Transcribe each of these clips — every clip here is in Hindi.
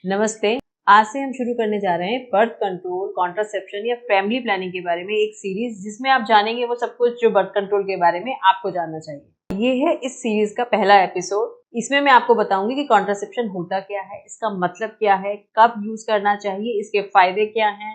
नमस्ते। आज से हम शुरू करने जा रहे हैं बर्थ कंट्रोल, कॉन्ट्रासेप्शन या फैमिली प्लानिंग के बारे में एक सीरीज, जिसमें आप जानेंगे वो सब कुछ जो बर्थ कंट्रोल के बारे में आपको जानना चाहिए। ये है इस सीरीज का पहला एपिसोड। इसमें मैं आपको बताऊंगी कि कॉन्ट्रासेप्शन होता क्या है, इसका मतलब क्या है, कब यूज करना चाहिए, इसके फायदे क्या हैं,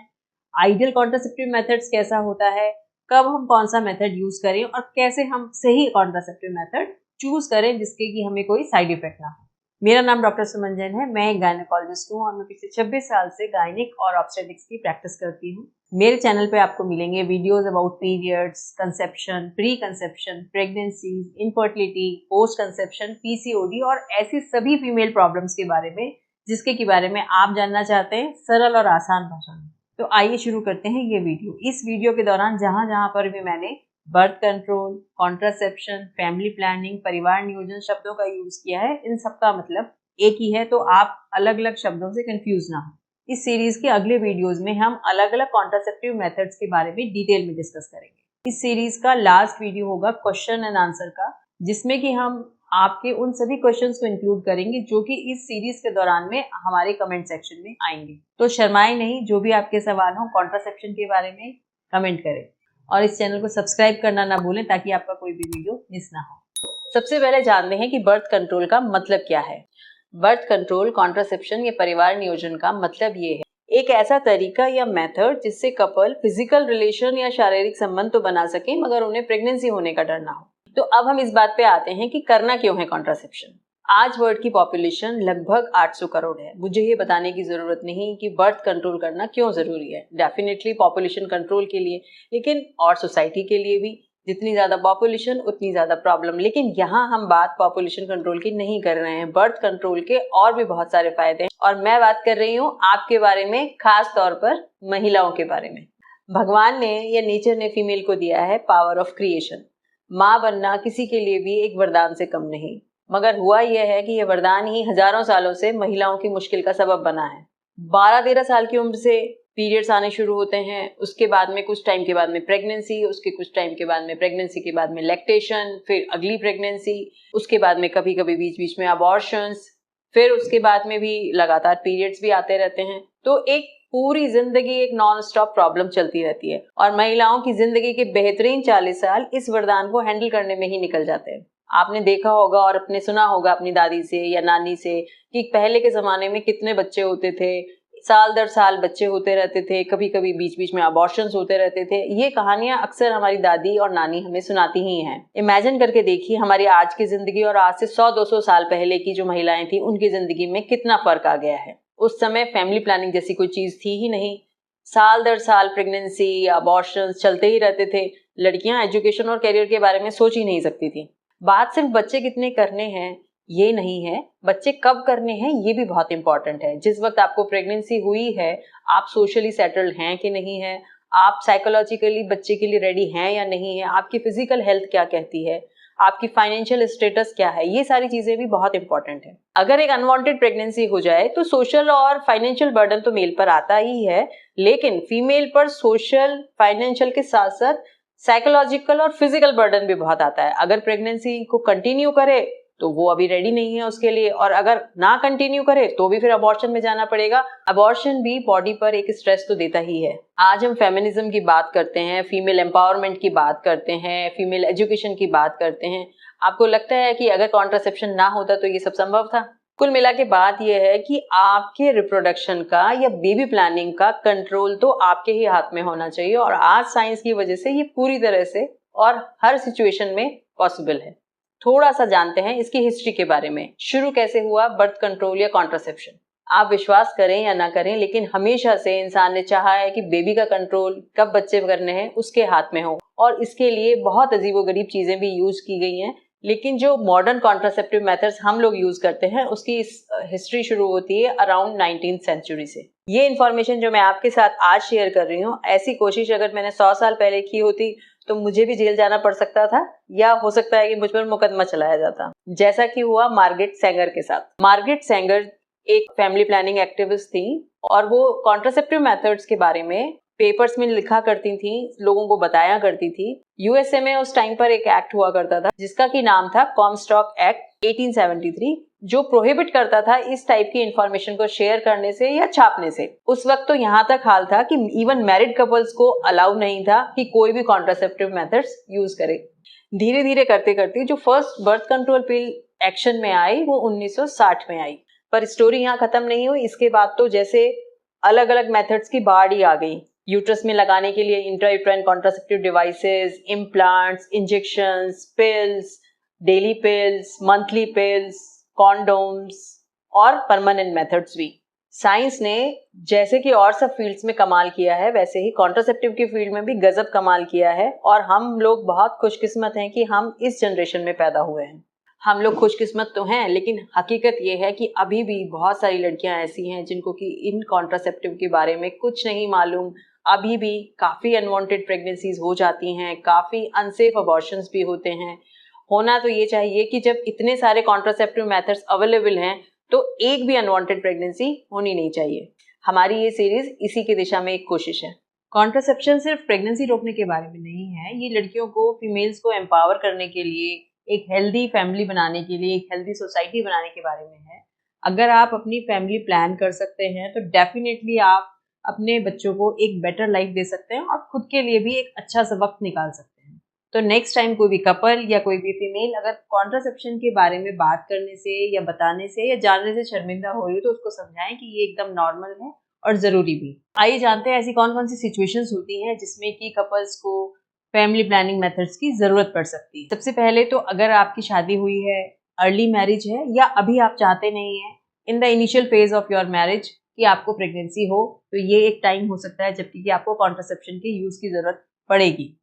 आइडियल कॉन्ट्रासेप्टिव मेथड्स कैसा होता है, कब हम कौन सा मेथड यूज करें और कैसे हम सही कॉन्ट्रासेप्टिव मेथड चूज करें जिसके कि हमें कोई साइड इफेक्ट ना हो। मेरा नाम डॉक्टर सुमन जैन है। मैं एक गायनेकोलॉजिस्ट हूँ और मैं पिछले 26 साल से गायनिक और ऑब्स्टेट्रिक्स की प्रैक्टिस करती हूँ। मेरे चैनल पे आपको मिलेंगे videos about periods, conception, pre conception, pregnancies, infertility, post conception, PCOD और ऐसी सभी फीमेल प्रॉब्लम्स के बारे में जिसके के बारे में आप जानना चाहते हैं सरल और आसान भाषा में। तो आइए शुरू करते हैं ये वीडियो। इस वीडियो के दौरान जहां जहां पर भी मैंने birth control, contraception, family planning, परिवार नियोजन शब्दों का यूज किया है, इन सब का मतलब एक ही है, तो आप अलग अलग शब्दों से कंफ्यूज ना हो। इस सीरीज के अगले वीडियोस में हम अलग अलग कॉन्ट्रासेप्टिव मेथड्स के बारे में डिटेल में डिस्कस करेंगे। इस सीरीज का लास्ट वीडियो होगा क्वेश्चन एंड आंसर का, जिसमें कि हम आपके उन सभी क्वेश्चंस को इंक्लूड करेंगे जो कि इस सीरीज के दौरान में हमारे कमेंट सेक्शन में आएंगे। तो शर्माए नहीं, जो भी आपके सवाल हो कॉन्ट्रासेप्शन के बारे में कमेंट करें और इस चैनल को सब्सक्राइब करना ना भूलें ताकि आपका कोई भी वीडियो मिस ना हो। सबसे पहले जानते हैं कि बर्थ कंट्रोल का मतलब क्या है। बर्थ कंट्रोल, कॉन्ट्रासेप्शन या परिवार नियोजन का मतलब ये है एक ऐसा तरीका या मेथड जिससे कपल फिजिकल रिलेशन या शारीरिक संबंध तो बना सके मगर उन्हें प्रेगनेंसी होने का डर ना हो। तो अब हम इस बात पे आते हैं कि करना क्यों है कॉन्ट्रासेप्शन। आज वर्ल्ड की पॉपुलेशन लगभग 800 करोड़ है। मुझे ये बताने की जरूरत नहीं कि बर्थ कंट्रोल करना क्यों जरूरी है। डेफिनेटली पॉपुलेशन कंट्रोल के लिए, लेकिन और सोसाइटी के लिए भी। जितनी ज्यादा पॉपुलेशन उतनी ज्यादा प्रॉब्लम। लेकिन यहाँ हम बात पॉपुलेशन कंट्रोल की नहीं कर रहे हैं। बर्थ कंट्रोल के और भी बहुत सारे फायदे हैं और मैं बात कर रही हूँ आपके बारे में, खास तौर पर महिलाओं के बारे में। भगवान ने या नेचर ने फीमेल को दिया है पावर ऑफ क्रिएशन। माँ बनना किसी के लिए भी एक वरदान से कम नहीं, मगर हुआ यह है कि यह वरदान ही हजारों सालों से महिलाओं की मुश्किल का सबब बना है। 12-13 साल की उम्र से पीरियड्स आने शुरू होते हैं, उसके बाद में कुछ टाइम के बाद में प्रेगनेंसी, उसके कुछ टाइम के बाद में प्रेगनेंसी के बाद में लैक्टेशन, फिर अगली प्रेगनेंसी, उसके बाद में कभी कभी बीच बीच में अबॉर्शंस, फिर उसके बाद में भी लगातार पीरियड्स भी आते रहते हैं। तो एक पूरी जिंदगी एक नॉन स्टॉप प्रॉब्लम चलती रहती है और महिलाओं की जिंदगी के बेहतरीन 40 साल इस वरदान को हैंडल करने में ही निकल जाते हैं। आपने देखा होगा और अपने सुना होगा अपनी दादी से या नानी से कि पहले के जमाने में कितने बच्चे होते थे, साल दर साल बच्चे होते रहते थे, कभी कभी बीच बीच में अबॉर्शंस होते रहते थे। ये कहानियां अक्सर हमारी दादी और नानी हमें सुनाती ही हैं। इमेजिन करके देखिए हमारी आज की जिंदगी और आज से 100-200 साल पहले की जो महिलाएं थी उनकी जिंदगी में कितना फर्क आ गया है। उस समय फैमिली प्लानिंग जैसी कोई चीज थी ही नहीं। साल दर साल प्रेगनेंसी या अबॉर्शंस चलते ही रहते थे। लड़कियां एजुकेशन और करियर के बारे में सोच ही नहीं सकती थी। बात सिर्फ बच्चे कितने करने हैं ये नहीं है, बच्चे कब करने हैं ये भी बहुत इंपॉर्टेंट है। जिस वक्त आपको प्रेगनेंसी हुई है, आप सोशली सेटल्ड हैं कि नहीं है, आप साइकोलॉजिकली बच्चे के लिए रेडी हैं या नहीं है, आपकी फिजिकल हेल्थ क्या कहती है, आपकी फाइनेंशियल स्टेटस क्या है, ये सारी चीजें भी बहुत इंपॉर्टेंट है। अगर एक अनवांटेड प्रेगनेंसी हो जाए तो सोशल और फाइनेंशियल बर्डन तो मेल पर आता ही है, लेकिन फीमेल पर सोशल, फाइनेंशियल के साथ साथ साइकोलॉजिकल और फिजिकल बर्डन भी बहुत आता है। अगर प्रेगनेंसी को कंटिन्यू करे तो वो अभी रेडी नहीं है उसके लिए, और अगर ना कंटिन्यू करे तो भी फिर अबॉर्शन में जाना पड़ेगा। अबॉर्शन भी बॉडी पर एक स्ट्रेस तो देता ही है। आज हम फेमिनिज्म की बात करते हैं, फीमेल एम्पावरमेंट की बात करते हैं, फीमेल एजुकेशन की बात करते हैं। आपको लगता है कि अगर कॉन्ट्रासेप्शन ना होता तो ये सब संभव था? कुल मिला के बात यह है कि आपके रिप्रोडक्शन का या बेबी प्लानिंग का कंट्रोल तो आपके ही हाथ में होना चाहिए, और आज साइंस की वजह से ये पूरी तरह से और हर सिचुएशन में पॉसिबल है। थोड़ा सा जानते हैं इसकी हिस्ट्री के बारे में। शुरू कैसे हुआ बर्थ कंट्रोल या कॉन्ट्रासेप्शन? आप विश्वास करें या ना करें, लेकिन हमेशा से इंसान ने चाहा है कि बेबी का कंट्रोल कब बच्चे करने हैं उसके हाथ में हो, और इसके लिए बहुत अजीबोगरीब चीजें भी यूज की गई हैं। लेकिन जो मॉडर्न कॉन्ट्रासेप्टिव मेथड्स हम लोग यूज करते हैं उसकी हिस्ट्री शुरू होती है अराउंड 19th सेंचुरी से। ये इन्फॉर्मेशन जो मैं आपके साथ आज शेयर कर रही हूँ, ऐसी कोशिश अगर मैंने 100 साल पहले की होती तो मुझे भी जेल जाना पड़ सकता था, या हो सकता है कि मुझ पर मुकदमा चलाया जाता, जैसा कि हुआ मार्गरेट सेंगर के साथ। मार्गरेट सेंगर एक फैमिली प्लानिंग एक्टिविस्ट थी और वो कॉन्ट्रासेप्टिव मेथड्स के बारे में पेपर्स में लिखा करती थी, लोगों को बताया करती थी। यूएसए में उस टाइम पर एक एक्ट हुआ करता था जिसका की नाम था कॉमस्टॉक एक्ट 1873 जो प्रोहिबिट करता था इस टाइप की इंफॉर्मेशन को शेयर करने से या छापने से। उस वक्त तो यहाँ तक हाल था कि इवन मैरिड कपल्स को अलाउ नहीं था कि कोई भी कॉन्ट्रासेप्टिव मेथड्स यूज करे। धीरे धीरे करते करते जो फर्स्ट बर्थ कंट्रोल पिल एक्शन में आई वो 1960 में आई। पर स्टोरी यहाँ खत्म नहीं हुई। इसके बाद तो जैसे अलग अलग मेथड्स की बाढ़ ही आ गई। यूट्रस में लगाने के लिए intrauterine contraceptive devices, implants, injections, pills, daily pills, monthly pills, condoms और परमानेंट मेथड्स भी। साइंस ने जैसे कि और सब फील्ड्स में कमाल किया है वैसे ही कॉन्ट्रासेप्टिव की फील्ड में भी गजब कमाल किया है। और हम लोग बहुत खुशकिस्मत हैं कि हम इस जनरेशन में पैदा हुए हैं। हम लोग खुशकिस्मत तो हैं, लेकिन हकीकत ये है कि अभी भी बहुत सारी लड़कियां ऐसी हैं जिनको कि इन कॉन्ट्रासेप्टिव के बारे में कुछ नहीं मालूम। अभी भी काफ़ी अनवांटेड प्रेगनेंसीज हो जाती हैं, काफ़ी अनसेफ अबॉर्शंस भी होते हैं। होना तो ये चाहिए कि जब इतने सारे कॉन्ट्रासेप्टिव मेथड्स अवेलेबल हैं तो एक भी अनवांटेड प्रेगनेंसी होनी नहीं चाहिए। हमारी ये सीरीज इसी की दिशा में एक कोशिश है। कॉन्ट्रासेप्शन सिर्फ प्रेगनेंसी रोकने के बारे में नहीं है, ये लड़कियों को, फीमेल्स को एम्पावर करने के लिए, एक हेल्दी फैमिली बनाने के लिए, एक हेल्दी सोसाइटी बनाने के बारे में है। अगर आप अपनी फैमिली प्लान कर सकते हैं तो डेफिनेटली आप अपने बच्चों को एक बेटर लाइफ दे सकते हैं और खुद के लिए भी एक अच्छा सा वक्त निकाल सकते हैं। तो नेक्स्ट टाइम कोई भी कपल या कोई भी फीमेल अगर कॉन्ट्रासेप्शन के बारे में बात करने से या बताने से या जानने से शर्मिंदा हो रही तो उसको समझाएं कि ये एकदम नॉर्मल है और जरूरी भी। आइए जानते हैं ऐसी कौन कौन सी सिचुएशंस होती हैं जिसमें कि कपल्स को फैमिली प्लानिंग मेथड्स की जरूरत पड़ सकती है। सबसे पहले तो अगर आपकी शादी हुई है, अर्ली मैरिज है या अभी आप चाहते नहीं है in the initial phase of your marriage कि आपको प्रेगनेंसी हो, तो ये एक टाइम हो सकता है जबकि कि आपको कॉन्ट्रासेप्शन के यूज की जरूरत पड़ेगी।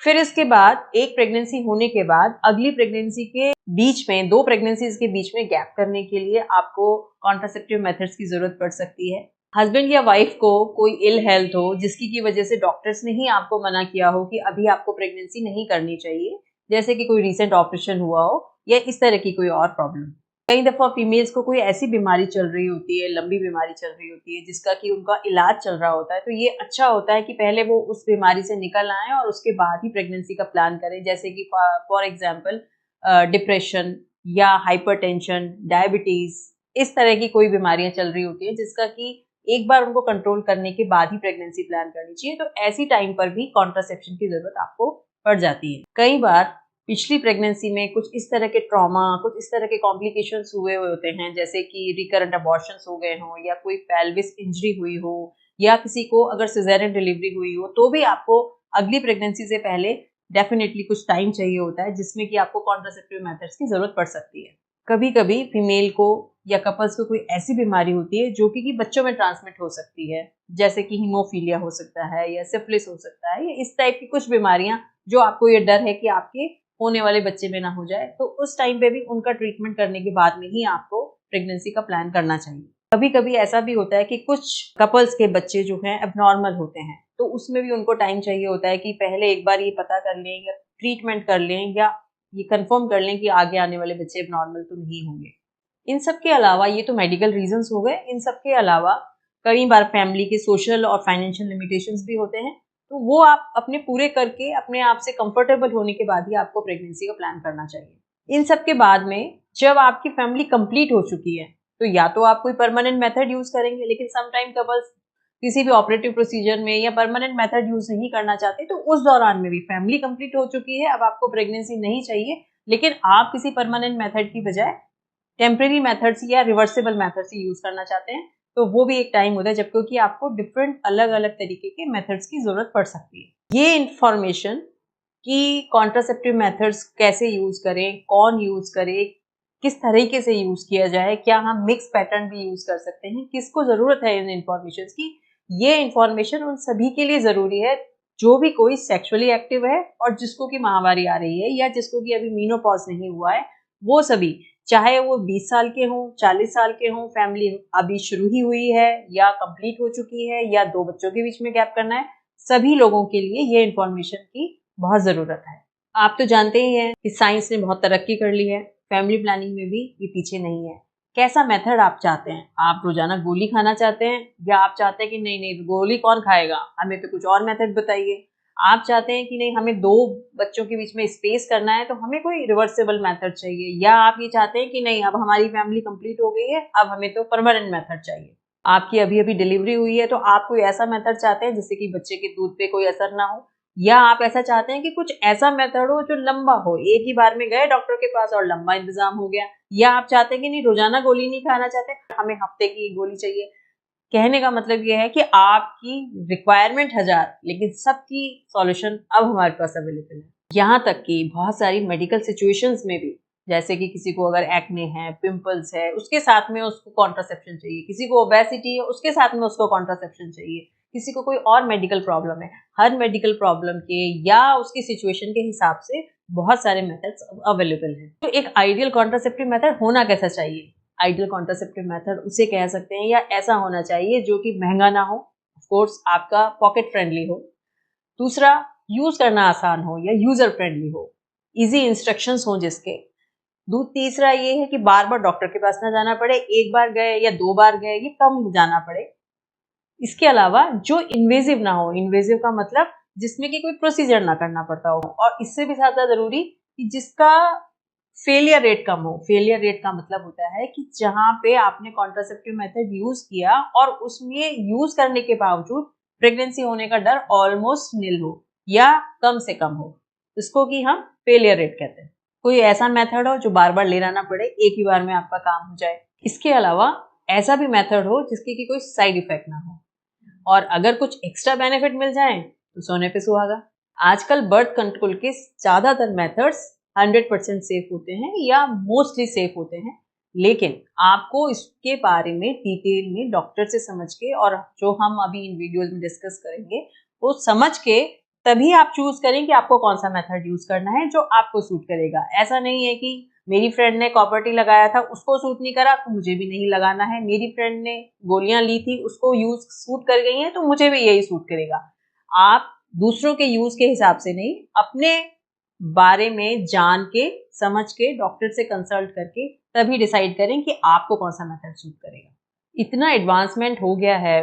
फिर इसके बाद एक प्रेगनेंसी होने के बाद अगली प्रेगनेंसी के बीच में, दो प्रेगनेंसीज के बीच में गैप करने के लिए आपको कॉन्ट्रासेप्टिव मेथड्स की जरूरत पड़ सकती है। हस्बैंड या वाइफ को कोई इल हेल्थ हो जिसकी की वजह से डॉक्टर्स ने ही आपको मना किया हो कि अभी आपको प्रेगनेंसी नहीं करनी चाहिए, जैसे कि कोई रिसेंट ऑपरेशन हुआ हो या इस तरह की कोई और प्रॉब्लम। कई दफा फीमेल्स को कोई ऐसी बीमारी चल रही होती है, लंबी बीमारी चल रही होती है जिसका कि उनका इलाज चल रहा होता है, तो ये अच्छा होता है कि पहले वो उस बीमारी से निकल आए और उसके बाद ही प्रेगनेंसी का प्लान करें। जैसे कि फॉर एग्जाम्पल डिप्रेशन या हाइपरटेंशन, डायबिटीज, इस तरह की कोई बीमारियां चल रही होती है जिसका कि एक बार उनको कंट्रोल करने के बाद ही प्रेगनेंसी प्लान करनी चाहिए। तो ऐसी टाइम पर भी कॉन्ट्रासेप्शन की जरूरत आपको पड़ जाती है। कई बार पिछली प्रेगनेंसी में कुछ इस तरह के ट्रॉमा, कुछ इस तरह के कॉम्प्लिकेशंस हुए होते हैं, जैसे कि रिकरेंट अबॉर्शंस हो गए हों या कोई पेल्विस इंजरी हुई हो या किसी को अगर सिजेरियन डिलीवरी हुई हो, तो भी आपको अगली प्रेगनेंसी से पहले डेफिनेटली कुछ टाइम चाहिए होता है जिसमें कि आपको कॉन्ट्रासेप्टिव मेथड्स की जरूरत पड़ सकती है। कभी कभी फीमेल को या कपल्स को कोई ऐसी बीमारी होती है जो कि बच्चों में ट्रांसमिट हो सकती है, जैसे कि हीमोफीलिया हो सकता है या सिफिलिस हो सकता है या इस टाइप की कुछ बीमारियां जो आपको ये डर है कि आपके होने वाले बच्चे में ना हो जाए, तो उस टाइम पे भी उनका ट्रीटमेंट करने के बाद में ही आपको प्रेगनेंसी का प्लान करना चाहिए। कभी कभी ऐसा भी होता है कि कुछ कपल्स के बच्चे जो हैं एबनॉर्मल होते हैं, तो उसमें भी उनको टाइम चाहिए होता है कि पहले एक बार ये पता कर लें या ट्रीटमेंट कर लें या ये कंफर्म कर लें कि आगे आने वाले बच्चे एबनॉर्मल तो नहीं होंगे। इन सब के अलावा, ये तो मेडिकल रीजंस हो गए, इन सब के अलावा कई बार फैमिली के सोशल और फाइनेंशियल लिमिटेशंस भी होते हैं, तो वो आप अपने पूरे करके अपने आप से कंफर्टेबल होने के बाद ही आपको प्रेगनेंसी का प्लान करना चाहिए। इन सब के बाद में जब आपकी फैमिली कंप्लीट हो चुकी है तो या तो आप कोई परमानेंट मेथड यूज करेंगे, लेकिन समटाइम कपल्स किसी भी ऑपरेटिव प्रोसीजर में या परमानेंट मेथड यूज नहीं करना चाहते, तो उस दौरान में भी फैमिली कंप्लीट हो चुकी है, अब आपको प्रेगनेंसी नहीं चाहिए, लेकिन आप किसी परमानेंट मेथड की बजाय टेम्परेरी मेथड्स या रिवर्सिबल मेथड्स यूज करना चाहते हैं, तो वो भी एक टाइम होता है जब क्योंकि आपको डिफरेंट अलग अलग तरीके के मेथड्स की जरूरत पड़ सकती है। ये इंफॉर्मेशन कि कॉन्ट्रासेप्टिव मेथड्स कैसे यूज करें, कौन यूज करे, किस तरीके से यूज किया जाए, क्या हम मिक्स पैटर्न भी यूज कर सकते हैं, किसको जरूरत है इन इंफॉर्मेशन की, ये इंफॉर्मेशन उन सभी के लिए जरूरी है जो भी कोई सेक्सुअली एक्टिव है और जिसको कि माहवारी आ रही है या जिसको कि अभी मीनोपॉज नहीं हुआ है। वो सभी, चाहे वो 20 साल के हों, 40 साल के हों, फैमिली अभी शुरू ही हुई है या कंप्लीट हो चुकी है या दो बच्चों के बीच में गैप करना है, सभी लोगों के लिए ये इंफॉर्मेशन की बहुत जरूरत है। आप तो जानते ही हैं कि साइंस ने बहुत तरक्की कर ली है, फैमिली प्लानिंग में भी ये पीछे नहीं है। कैसा मेथड आप चाहते हैं? आप रोजाना गोली खाना चाहते हैं या आप चाहते हैं कि नहीं नहीं गोली कौन खाएगा, हमें तो कुछ और मेथड बताइए। आप चाहते हैं कि नहीं हमें 2 बच्चों के बीच में स्पेस करना है तो हमें कोई रिवर्सेबल मेथड चाहिए, या आप ये चाहते हैं कि नहीं अब हमारी फैमिली कंप्लीट हो गई है, अब हमें तो परमानेंट मेथड चाहिए। आपकी अभी अभी डिलीवरी हुई है तो आप कोई ऐसा मेथड चाहते हैं जिससे कि बच्चे के दूध पे कोई असर ना हो, या आप ऐसा चाहते हैं कि कुछ ऐसा मेथड हो जो लंबा हो, एक ही बार में गए डॉक्टर के पास और लंबा इंतजाम हो गया, या आप चाहते हैं कि नहीं रोजाना गोली नहीं खाना चाहते, हमें हफ्ते की गोली चाहिए। कहने का मतलब ये है कि आपकी रिक्वायरमेंट 1000 लेकिन सबकी सॉल्यूशन अब हमारे पास अवेलेबल है। यहाँ तक कि बहुत सारी मेडिकल सिचुएशंस में भी, जैसे कि किसी को अगर एक्ने है, पिंपल्स है, उसके साथ में उसको कॉन्ट्रासेप्शन चाहिए, किसी को ओबेसिटी है उसके साथ में उसको कॉन्ट्रासेप्शन चाहिए, किसी को कोई और मेडिकल प्रॉब्लम है, हर मेडिकल प्रॉब्लम के या उसकी सिचुएशन के हिसाब से बहुत सारे मेथड्स अवेलेबल हैं। तो एक आइडियल कॉन्ट्रासेप्टिव मेथड होना कैसा चाहिए? आइडियल कॉन्ट्रासेप्टिव मेथड उसे कह सकते हैं या ऐसा होना चाहिए जो कि महंगा ना हो, ऑफ कोर्स आपका पॉकेट फ्रेंडली हो, दूसरा यूज करना आसान हो या यूजर फ्रेंडली हो, इजी इंस्ट्रक्शंस हो जिसके, तीसरा ये है कि बार बार डॉक्टर के पास ना जाना पड़े, एक बार गए या 2 बार गए ये कम जाना पड़े। इसके अलावा जो इन्वेजिव ना हो, इन्वेजिव का मतलब जिसमें कि कोई प्रोसीजर ना करना पड़ता हो, और इससे भी ज्यादा जरूरी कि जिसका फेलियर रेट कम हो। फेलियर रेट का मतलब होता है कि जहां पे आपने कॉन्ट्रासेप्टिव मेथड यूज किया और उसमें यूज करने के बावजूद प्रेगनेंसी होने का डर ऑलमोस्ट निल हो या कम से कम हो, इसको कि हम फेलियर रेट कहते हैं। कोई ऐसा मेथड हो जो बार बार लेना ना पड़े, एक ही बार में आपका काम हो जाए। इसके अलावा ऐसा भी मेथड हो जिसकी कि कोई साइड इफेक्ट ना हो, और अगर कुछ एक्स्ट्रा बेनिफिट मिल जाए तो सोने पे सुहागा। आजकल बर्थ कंट्रोल के ज्यादातर मेथड्स 100% सेफ होते हैं या मोस्टली सेफ होते हैं, लेकिन आपको इसके बारे में डिटेल में डॉक्टर से समझ के, और जो हम अभी इन वीडियोस में डिस्कस करेंगे वो समझ के तभी आप चूज करें कि आपको कौन सा मेथड यूज करना है जो आपको सूट करेगा। ऐसा नहीं है कि मेरी फ्रेंड ने कॉपर टी लगाया था उसको सूट नहीं करा तो मुझे भी नहीं लगाना है, मेरी फ्रेंड ने गोलियां ली थी उसको यूज सूट कर गई है तो मुझे भी यही सूट करेगा। आप दूसरों के यूज के हिसाब से नहीं, अपने बारे में जान के समझ के डॉक्टर से कंसल्ट करके तभी डिसाइड करें कि आपको कौन सा मेथड सूट करेगा। इतना एडवांसमेंट हो गया है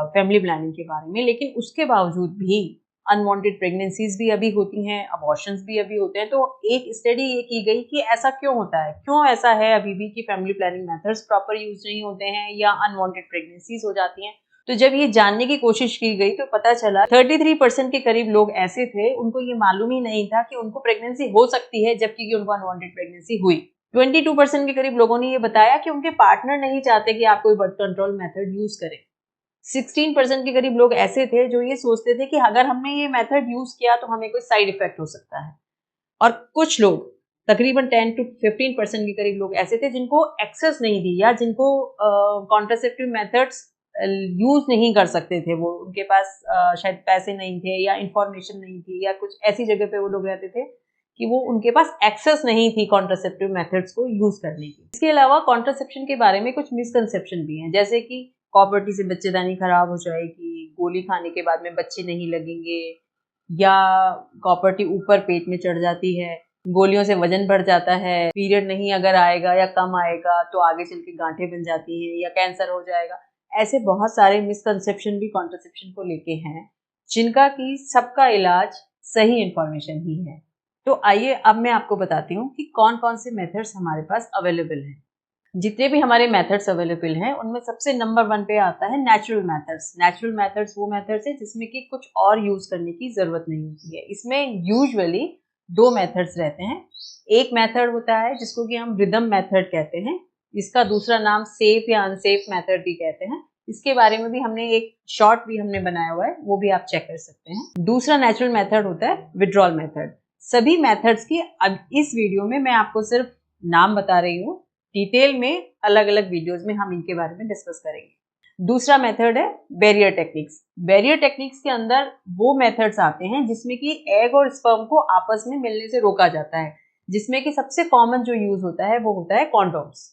फैमिली प्लानिंग के बारे में, लेकिन उसके बावजूद भी अनवांटेड प्रेगनेंसीज भी अभी होती हैं, अबॉर्शंस भी अभी होते हैं। तो एक स्टडी ये की गई कि ऐसा क्यों होता है, क्यों ऐसा है अभी भी कि family planning methods proper use नहीं होते हैं या अनवांटेड प्रेगनेंसीज हो जाती हैं। तो जब ये जानने की कोशिश की गई तो पता चला 33% के करीब लोग ऐसे थे उनको ये मालूम ही नहीं था कि उनको प्रेगनेंसी हो सकती है, जबकि उनको अनवांटेड प्रेगनेंसी हुई। 22% के करीब लोगों ने ये बताया कि उनके पार्टनर नहीं चाहते कि आप कोई बर्थ कंट्रोल मेथड यूज करें। 16% के करीब लोग ऐसे थे जो ये सोचते थे कि अगर हमने ये मेथड यूज किया तो हमें कोई साइड इफेक्ट हो सकता है, और कुछ लोग तकरीबन 10 to 15% के करीब लोग ऐसे थे जिनको एक्सेस नहीं थी या जिनको कॉन्ट्रासेप्टिव मेथड्स यूज नहीं कर सकते थे, वो उनके पास शायद पैसे नहीं थे या इंफॉर्मेशन नहीं थी या कुछ ऐसी जगह पे वो लोग रहते थे कि वो उनके पास एक्सेस नहीं थी कॉन्ट्रासेप्टिव मेथड्स को यूज करने की। इसके अलावा कॉन्ट्रासेप्शन के बारे में कुछ मिसकंसेप्शन भी हैं, जैसे कि कॉपर टी से बच्चेदानी खराब हो जाएगी, गोली खाने के बाद में बच्चे नहीं लगेंगे, या कॉपर टी ऊपर पेट में चढ़ जाती है, गोलियों से वजन बढ़ जाता है, पीरियड नहीं अगर आएगा या कम आएगा तो आगे चल के गांठें बन जाती हैं, या कैंसर हो जाएगा। ऐसे बहुत सारे मिसकंसेप्शन भी कॉन्ट्रासेप्शन को लेके हैं जिनका कि सबका इलाज सही इंफॉर्मेशन ही है। तो आइए अब मैं आपको बताती हूँ कि कौन कौन से मेथड्स हमारे पास अवेलेबल हैं। जितने भी हमारे मेथड्स अवेलेबल हैं उनमें सबसे नंबर 1 पे आता है नेचुरल मेथड्स। नेचुरल मेथड्स वो मेथड्स है जिसमें कि कुछ और यूज करने की जरूरत नहीं होती है। इसमें यूजुअली 2 मेथड्स रहते हैं। एक मेथड होता है जिसको कि हम रिदम मेथड कहते हैं, इसका दूसरा नाम सेफ या अनसेफ मेथड भी कहते हैं। इसके बारे में भी हमने एक शॉर्ट भी हमने बनाया हुआ है, वो भी आप चेक कर सकते हैं। दूसरा नेचुरल मेथड होता है विड्रॉल मेथड। सभी मेथड्स की अब इस वीडियो में मैं आपको सिर्फ नाम बता रही हूँ, डिटेल में अलग अलग वीडियोस में हम इनके बारे में डिस्कस करेंगे। दूसरा मेथड है बैरियर टेक्निक्स। बैरियर टेक्निक्स के अंदर वो मेथड्स आते हैं जिसमें कि एग और स्पर्म को आपस में मिलने से रोका जाता है, जिसमें कि सबसे कॉमन जो यूज होता है वो होता है कॉन्डोम्स।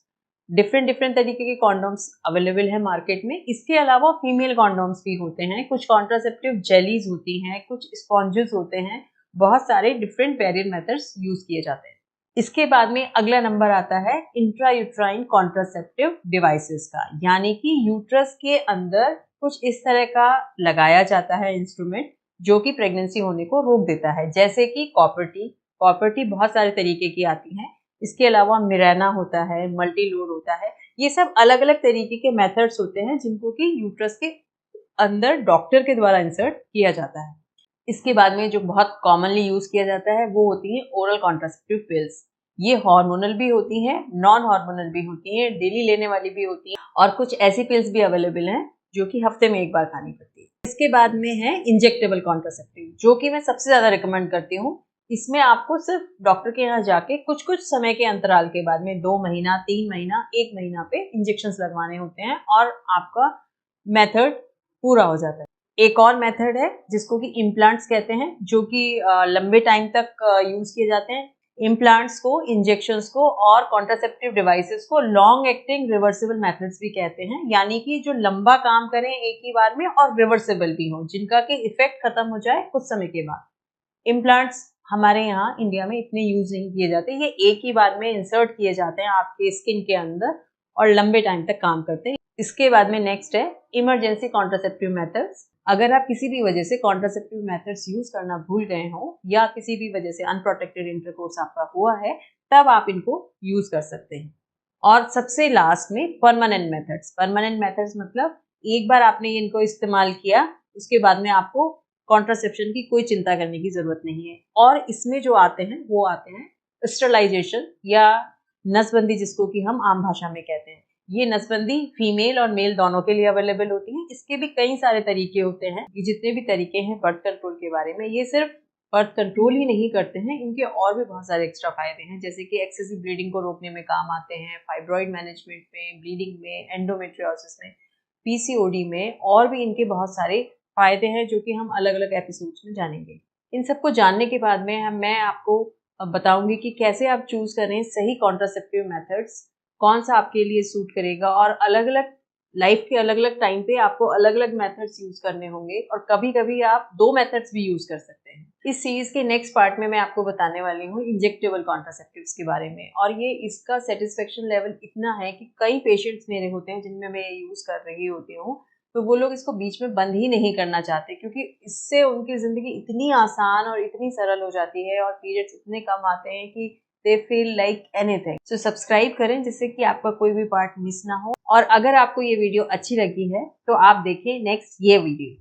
डिफरेंट तरीके के कॉन्डोम्स अवेलेबल है मार्केट में। इसके अलावा फीमेल कॉन्डोम्स भी होते हैं, कुछ कॉन्ट्रासेप्टिव जेलीज होती हैं, कुछ स्पॉन्जेस होते हैं, बहुत सारे डिफरेंट बैरियर मेथड्स यूज किए जाते हैं। इसके बाद में अगला नंबर आता है इंट्रायूट्राइन कॉन्ट्रासेप्टिव डिवाइसेस का, यानी कि यूट्रस के अंदर कुछ इस तरह का लगाया जाता है इंस्ट्रूमेंट जो कि प्रेगनेंसी होने को रोक देता है, जैसे कि कॉपर टी बहुत सारे तरीके की आती हैं। इसके अलावा मिराना होता है, मल्टी लोड होता है। ये सब अलग अलग तरीके के मेथड्स होते हैं जिनको कि यूट्रस के अंदर डॉक्टर के द्वारा इंसर्ट किया जाता है। इसके बाद में जो बहुत कॉमनली यूज किया जाता है वो होती है ओरल कॉन्ट्रासेप्टिव पिल्स। ये हार्मोनल भी होती हैं, नॉन हार्मोनल भी होती हैं, डेली लेने वाली भी होती हैं, और कुछ ऐसी पिल्स भी अवेलेबल हैं जो कि हफ्ते में एक बार खानी पड़ती है। इसके बाद में है इंजेक्टेबल कॉन्ट्रासेप्टिव, जो कि मैं सबसे ज्यादा रिकमेंड करती हूँ। इसमें आपको सिर्फ डॉक्टर के यहाँ जाके कुछ कुछ समय के अंतराल के बाद में 2 महीना, 3 महीना, 1 महीना पे इंजेक्शन लगवाने होते हैं और आपका मेथड पूरा हो जाता है। एक और मेथड है जिसको कि इम्प्लांट्स कहते हैं, जो कि लंबे टाइम तक यूज किए जाते हैं। इम्प्लांट्स को, इंजेक्शंस को और कॉन्ट्रासेप्टिव डिवाइसेस को लॉन्ग एक्टिंग रिवर्सिबल मेथड्स भी कहते हैं, यानी कि जो लंबा काम करें एक ही बार में और रिवर्सिबल भी हो, जिनका कि इफेक्ट खत्म हो जाए कुछ समय के बाद। इम्प्लांट्स हमारे यहाँ इंडिया में इतने यूज नहीं किए जाते, ये एक ही बार में इंसर्ट किए जाते हैं आपके स्किन के अंदर और लंबे टाइम तक काम करते हैं। इसके बाद में नेक्स्ट है इमरजेंसी कॉन्ट्रासेप्टिव मेथड्स। अगर आप किसी भी वजह से कॉन्ट्रासेप्टिव मेथड्स यूज करना भूल गए हो या किसी भी वजह से अनप्रोटेक्टेड इंटरकोर्स आपका हुआ है, तब आप इनको यूज कर सकते हैं। और सबसे लास्ट में परमानेंट मेथड्स। परमानेंट मेथड्स मतलब एक बार आपने इनको इस्तेमाल किया, उसके बाद में आपको कॉन्ट्रासेप्शन की कोई चिंता करने की जरूरत नहीं है। और इसमें जो आते हैं वो आते हैं स्टरलाइजेशन या नसबंदी, जिसको कि हम आम भाषा में कहते हैं। ये नसबंदी फीमेल और मेल दोनों के लिए अवेलेबल होती है। इसके भी कई सारे तरीके होते हैं। ये जितने भी तरीके हैं बर्थ कंट्रोल के बारे में, ये सिर्फ बर्थ कंट्रोल ही नहीं करते हैं, इनके और भी बहुत सारे एक्स्ट्रा फायदे हैं, जैसे कि एक्सेसिव ब्लीडिंग को रोकने में काम आते हैं, फाइब्रॉइड मैनेजमेंट में, ब्लीडिंग में, एंडोमेट्रियोसिस में, पीसीओडी में, और भी इनके बहुत सारे फायदे हैं जो कि हम अलग अलग एपिसोड्स में जानेंगे। इन सबको जानने के बाद में मैं आपको बताऊंगी कि कैसे आप चूज करें सही कॉन्ट्रासेप्टिव मेथड्स, कौन सा आपके लिए सूट करेगा, और अलग अलग लाइफ के अलग अलग टाइम पे आपको अलग अलग मेथड्स यूज करने होंगे, और कभी कभी आप 2 मेथड्स भी यूज कर सकते हैं। इस सीरीज के नेक्स्ट पार्ट में मैं आपको बताने वाली हूँ इंजेक्टेबल कॉन्ट्रासेप्टिव्स के बारे में, और ये इसका सेटिस्फेक्शन लेवल इतना है कि कई पेशेंट्स मेरे होते हैं जिनमें मैं यूज कर रही होती हूँ, तो वो लोग इसको बीच में बंद ही नहीं करना चाहते, क्योंकि इससे उनकी जिंदगी इतनी आसान और इतनी सरल हो जाती है और पीरियड्स इतने कम आते हैं कि they feel like anything। So subscribe करें जिससे कि आपका कोई भी पार्ट मिस ना हो, और अगर आपको ये वीडियो अच्छी लगी है तो आप देखें नेक्स्ट ये वीडियो।